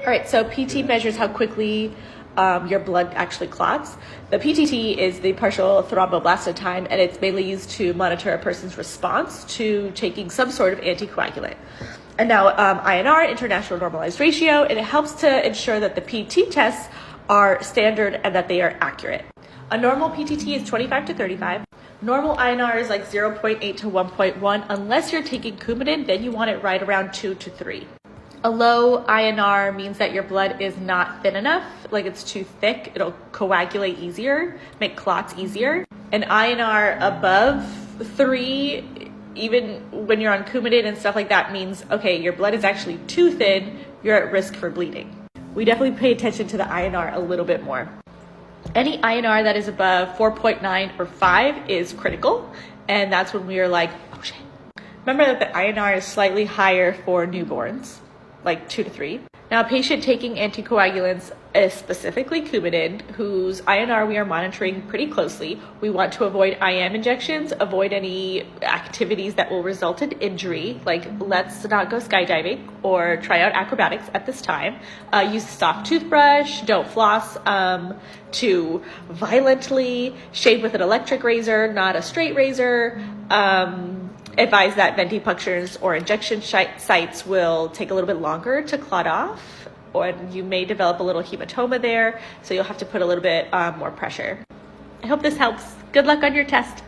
All right, so PT measures how quickly your blood actually clots. The PTT is the partial thromboblast time, and it's mainly used to monitor a person's response to taking some sort of anticoagulant. And now INR, International Normalized Ratio, and it helps to ensure that the PT tests are standard and that they are accurate. A normal PTT is 25 to 35. Normal INR is like 0.8 to 1.1. Unless you're taking Coumadin, then you want it right around 2 to 3. A low INR means that your blood is not thin enough, like it's too thick. It'll coagulate easier, make clots easier. An INR above 3, even when you're on Coumadin and stuff like that, means, okay, your blood is actually too thin, you're at risk for bleeding. We definitely pay attention to the INR a little bit more. Any INR that is above 4.9 or 5 is critical, and that's when we are like, oh shit. Remember that the INR is slightly higher for newborns, like 2 to 3. Now, a patient taking anticoagulants, specifically Coumadin, whose INR we are monitoring pretty closely, we want to avoid IM injections, avoid any activities that will result in injury, like let's not go skydiving or try out acrobatics at this time. Use a soft toothbrush, don't floss too violently, shave with an electric razor, not a straight razor. Advise that ventipunctures or injection sites will take a little bit longer to clot off, or you may develop a little hematoma there, so you'll have to put a little bit more pressure. I hope this helps. Good luck on your test.